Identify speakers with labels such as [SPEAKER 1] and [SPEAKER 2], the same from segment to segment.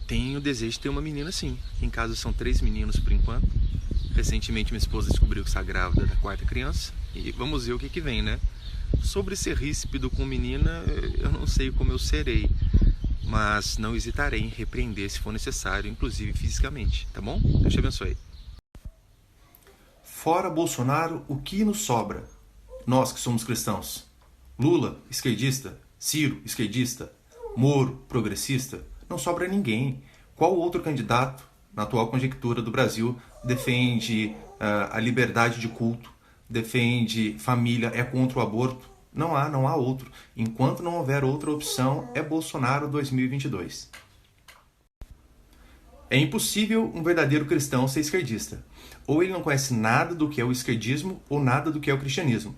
[SPEAKER 1] Tenho desejo de ter uma menina, sim. Em casa são 3 meninos por enquanto. Recentemente minha esposa descobriu que está grávida da 4ª criança. E vamos ver o que vem, né? Sobre ser ríspido com menina, eu não sei como eu serei. Mas não hesitarei em repreender se for necessário, inclusive fisicamente, tá bom? Deus te abençoe.
[SPEAKER 2] Fora Bolsonaro, o que nos sobra? Nós que somos cristãos. Lula, esquerdista. Ciro, esquerdista. Moro, progressista. Não sobra ninguém. Qual outro candidato, na atual conjectura do Brasil, defende a liberdade de culto, defende família, é contra o aborto? Não há outro. Enquanto não houver outra opção, é Bolsonaro 2022. É impossível um verdadeiro cristão ser esquerdista. Ou ele não conhece nada do que é o esquerdismo ou nada do que é o cristianismo.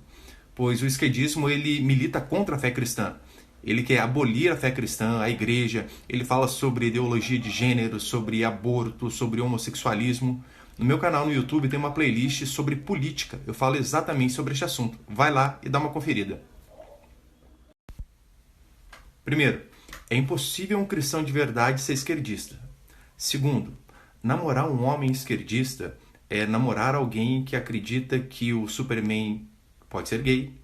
[SPEAKER 2] Pois o esquerdismo ele milita contra a fé cristã. Ele quer abolir a fé cristã, a igreja. Ele fala sobre ideologia de gênero, sobre aborto, sobre homossexualismo. No meu canal no YouTube tem uma playlist sobre política. Eu falo exatamente sobre este assunto. Vai lá e dá uma conferida. Primeiro, é impossível um cristão de verdade ser esquerdista. Segundo, namorar um homem esquerdista é namorar alguém que acredita que o Superman pode ser gay,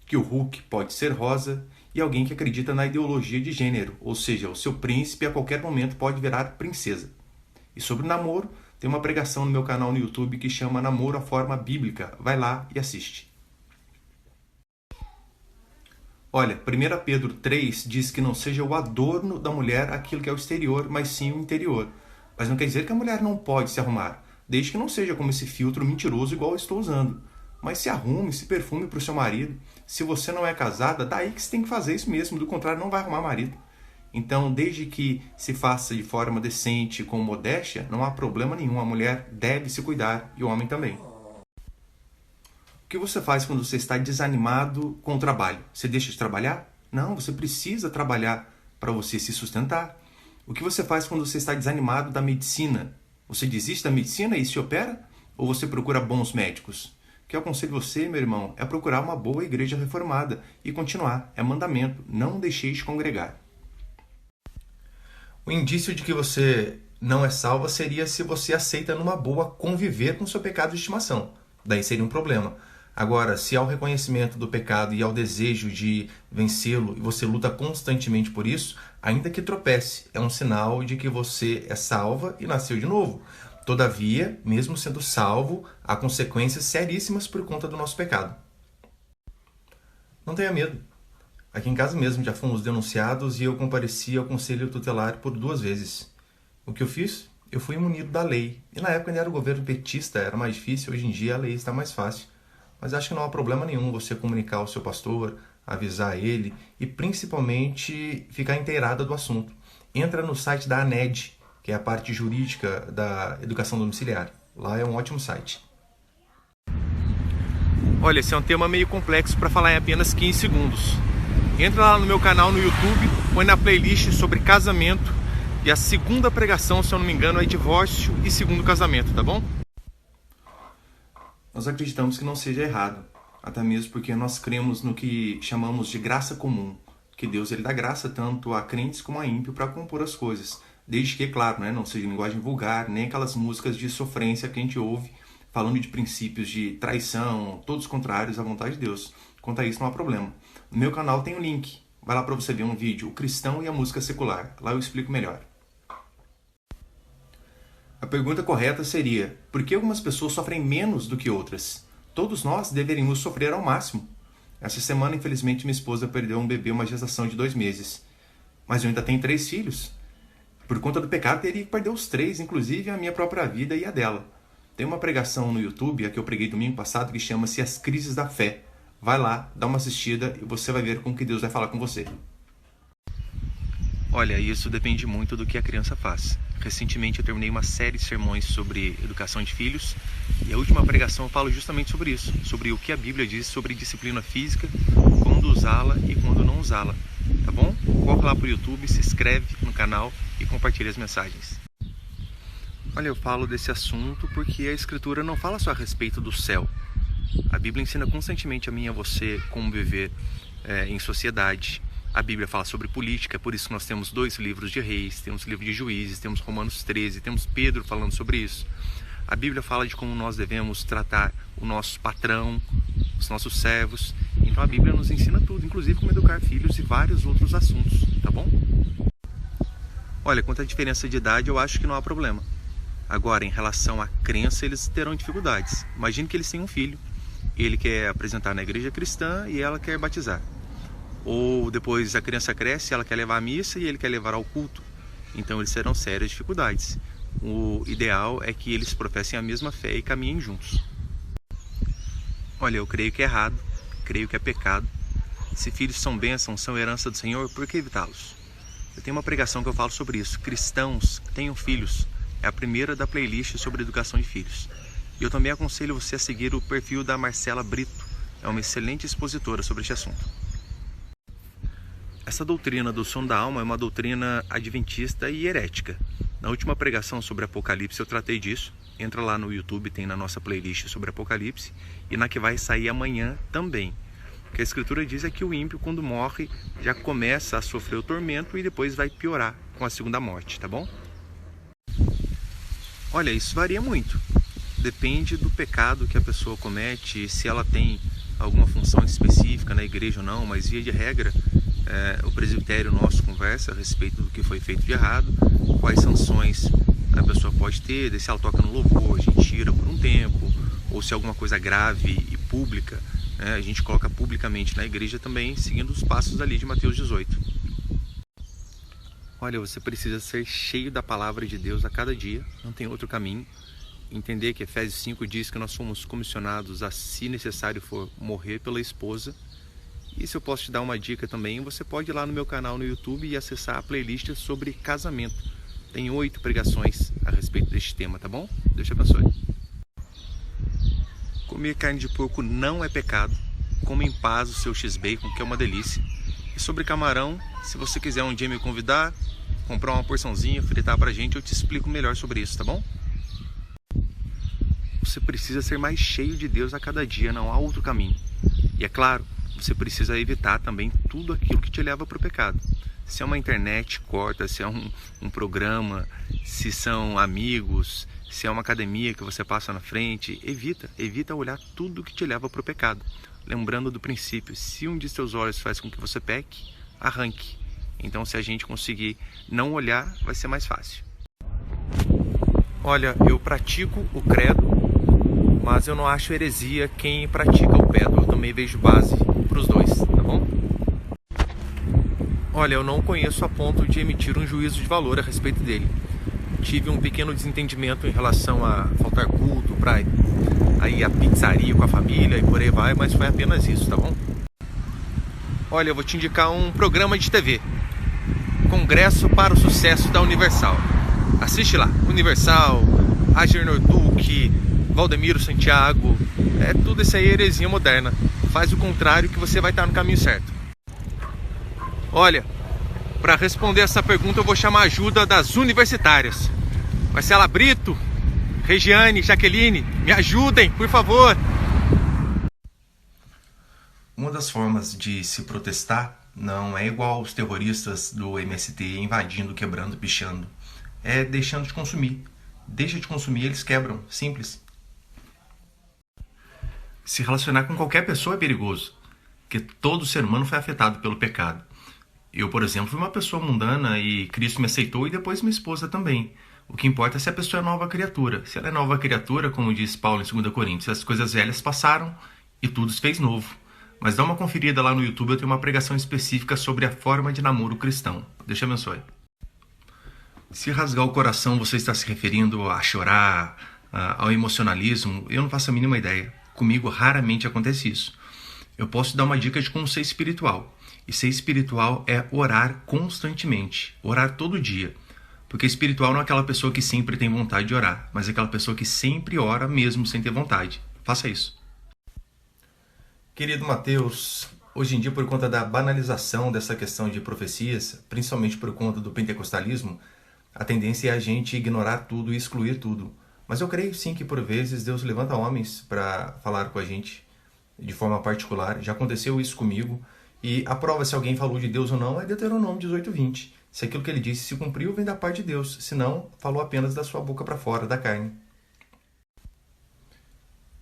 [SPEAKER 2] que o Hulk pode ser rosa e alguém que acredita na ideologia de gênero, ou seja, o seu príncipe a qualquer momento pode virar princesa. E sobre namoro, tem uma pregação no meu canal no YouTube que chama Namoro à Forma Bíblica. Vai lá e assiste. Olha, 1 Pedro 3 diz que não seja o adorno da mulher aquilo que é o exterior, mas sim o interior. Mas não quer dizer que a mulher não pode se arrumar, desde que não seja como esse filtro mentiroso igual eu estou usando. Mas se arrume, se perfume para o seu marido. Se você não é casada, daí que você tem que fazer isso mesmo, do contrário não vai arrumar marido. Então, desde que se faça de forma decente, com modéstia, não há problema nenhum. A mulher deve se cuidar e o homem também. O que você faz quando você está desanimado com o trabalho? Você deixa de trabalhar? Não, você precisa trabalhar para você se sustentar. O que você faz quando você está desanimado da medicina? Você desiste da medicina e se opera? Ou você procura bons médicos? O que eu aconselho você, meu irmão, é procurar uma boa igreja reformada e continuar. É mandamento. Não deixeis de congregar. O indício de que você não é salva seria se você aceita numa boa conviver com seu pecado de estimação. Daí seria um problema. Agora, se há o reconhecimento do pecado e há o desejo de vencê-lo e você luta constantemente por isso, ainda que tropece, é um sinal de que você é salva e nasceu de novo. Todavia, mesmo sendo salvo, há consequências seríssimas por conta do nosso pecado. Não tenha medo. Aqui em casa mesmo já fomos denunciados e eu compareci ao conselho tutelar por 2 vezes. O que eu fiz? Eu fui munido da lei. E na época ainda era o governo petista, era mais difícil, hoje em dia a lei está mais fácil. Mas acho que não há problema nenhum você comunicar ao seu pastor, avisar ele e principalmente ficar inteirada do assunto. Entra no site da ANED, que é a parte jurídica da educação domiciliar. Lá é um ótimo site.
[SPEAKER 1] Olha, esse é um tema meio complexo para falar em apenas 15 segundos. Entra lá no meu canal no YouTube, põe na playlist sobre casamento e a segunda pregação, se eu não me engano, é divórcio e segundo casamento, tá bom?
[SPEAKER 2] Nós acreditamos que não seja errado, até mesmo porque nós cremos no que chamamos de graça comum, que Deus ele dá graça tanto a crentes como a ímpio para compor as coisas, desde que, claro, não seja linguagem vulgar, nem aquelas músicas de sofrência que a gente ouve, falando de princípios de traição, todos contrários à vontade de Deus. Quanto a isso não há problema. No meu canal tem um link, vai lá para você ver um vídeo, o cristão e a música secular, lá eu explico melhor. A pergunta correta seria, por que algumas pessoas sofrem menos do que outras? Todos nós deveríamos sofrer ao máximo. Essa semana, infelizmente, minha esposa perdeu um bebê, uma gestação de 2 meses. Mas eu ainda tenho 3 filhos. Por conta do pecado, teria que perder os 3, inclusive a minha própria vida e a dela. Tem uma pregação no YouTube, a que eu preguei domingo passado, que chama-se As Crises da Fé. Vai lá, dá uma assistida e você vai ver como que Deus vai falar com você.
[SPEAKER 1] Olha, isso depende muito do que a criança faz. Recentemente eu terminei uma série de sermões sobre educação de filhos e a última pregação eu falo justamente sobre isso, sobre o que a Bíblia diz sobre disciplina física, quando usá-la e quando não usá-la, tá bom? Corre lá pro YouTube, se inscreve no canal e compartilha as mensagens. Olha, eu falo desse assunto porque a Escritura não fala só a respeito do céu. A Bíblia ensina constantemente a mim e a você como viver em sociedade, A Bíblia fala sobre política, por isso nós temos 2 livros de Reis, temos o livro de Juízes, temos Romanos 13, temos Pedro falando sobre isso. A Bíblia fala de como nós devemos tratar o nosso patrão, os nossos servos. Então a Bíblia nos ensina tudo, inclusive como educar filhos e vários outros assuntos, tá bom? Olha, quanto à diferença de idade, eu acho que não há problema. Agora, em relação à crença, eles terão dificuldades. Imagine que eles têm um filho, ele quer apresentar na igreja cristã e ela quer batizar. Ou depois a criança cresce, ela quer levar à missa e ele quer levar ao culto. Então eles terão sérias dificuldades. O ideal é que eles professem a mesma fé e caminhem juntos. Olha, eu creio que é errado, creio que é pecado. Se filhos são bênçãos, são herança do Senhor, por que evitá-los? Eu tenho uma pregação que eu falo sobre isso. Cristãos, tenham filhos. É a primeira da playlist sobre educação de filhos. E eu também aconselho você a seguir o perfil da Marcela Brito. É uma excelente expositora sobre este assunto. Essa doutrina do sono da alma é uma doutrina adventista e herética. Na última pregação sobre Apocalipse eu tratei disso. Entra lá no YouTube, tem na nossa playlist sobre Apocalipse. E na que vai sair amanhã também. O que a Escritura diz é que o ímpio, quando morre, já começa a sofrer o tormento e depois vai piorar com a segunda morte, tá bom? Olha, isso varia muito. Depende do pecado que a pessoa comete, se ela tem alguma função específica na igreja ou não, mas via de regra, o presbitério nosso conversa a respeito do que foi feito de errado, quais sanções a pessoa pode ter, se ela toca no louvor, a gente tira por um tempo, ou se é alguma coisa grave e pública, a gente coloca publicamente na igreja também, seguindo os passos ali de Mateus 18. Olha, você precisa ser cheio da palavra de Deus a cada dia, não tem outro caminho. Entender que Efésios 5 diz que nós somos comissionados a, se necessário for, morrer pela esposa. E se eu posso te dar uma dica também, você pode ir lá no meu canal no YouTube e acessar a playlist sobre casamento. Tem 8 pregações a respeito deste tema, tá bom? Deus te abençoe. Comer carne de porco não é pecado. Coma em paz o seu X-Bacon, que é uma delícia. E sobre camarão, se você quiser um dia me convidar, comprar uma porçãozinha, fritar pra gente, eu te explico melhor sobre isso, tá bom? Você precisa ser mais cheio de Deus a cada dia, não há outro caminho. E é claro, você precisa evitar também tudo aquilo que te leva para o pecado. Se é uma internet, corta. Se é um programa, se são amigos, se é uma academia que você passa na frente, evita olhar tudo que te leva para o pecado. Lembrando do princípio, se um de seus olhos faz com que você peque, arranque. Então, se a gente conseguir não olhar, vai ser mais fácil. Olha, eu pratico o credo, mas eu não acho heresia quem pratica o credo. Eu também vejo base para os dois, tá bom? Olha, eu não conheço a ponto de emitir um juízo de valor a respeito dele. Tive um pequeno desentendimento em relação a faltar culto, para ir à pizzaria com a família e por aí vai, mas foi apenas isso, tá bom? Olha, eu vou te indicar um programa de TV. Congresso para o Sucesso da Universal. Assiste lá, Universal, Agernor Duque, Valdemiro Santiago, tudo isso aí é heresia moderna. Faz o contrário que você vai estar no caminho certo. Olha, para responder essa pergunta eu vou chamar a ajuda das universitárias. Marcela Brito, Regiane, Jaqueline, me ajudem, por favor.
[SPEAKER 2] Uma das formas de se protestar não é igual aos terroristas do MST invadindo, quebrando, pichando. É deixando de consumir. Deixa de consumir, eles quebram. Simples. Se relacionar com qualquer pessoa é perigoso, porque todo ser humano foi afetado pelo pecado. Eu, por exemplo, fui uma pessoa mundana e Cristo me aceitou e depois minha esposa também. O que importa é se a pessoa é nova criatura. Se ela é nova criatura, como diz Paulo em 2 Coríntios, as coisas velhas passaram e tudo se fez novo. Mas dá uma conferida lá no YouTube, eu tenho uma pregação específica sobre a forma de namoro cristão. Deus te abençoe. Se rasgar o coração você está se referindo a chorar, ao emocionalismo, eu não faço a mínima ideia. Comigo raramente acontece isso. Eu posso dar uma dica de como ser espiritual. E ser espiritual é orar constantemente, orar todo dia. Porque espiritual não é aquela pessoa que sempre tem vontade de orar, mas é aquela pessoa que sempre ora mesmo sem ter vontade. Faça isso. Querido Mateus, hoje em dia, por conta da banalização dessa questão de profecias, principalmente por conta do pentecostalismo, a tendência é a gente ignorar tudo e excluir tudo. Mas eu creio sim que por vezes Deus levanta homens para falar com a gente de forma particular. Já aconteceu isso comigo E a prova se alguém falou de Deus ou não é Deuteronômio 18:20. Se aquilo que ele disse se cumpriu, vem da parte de Deus. Se não, falou apenas da sua boca para fora, da carne.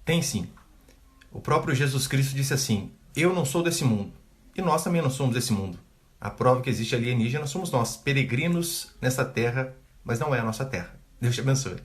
[SPEAKER 2] Tem sim. O próprio Jesus Cristo disse assim: eu não sou desse mundo. E nós também não somos desse mundo. A prova que existe alienígena somos nós, peregrinos nessa terra, mas não é a nossa terra. Deus te abençoe.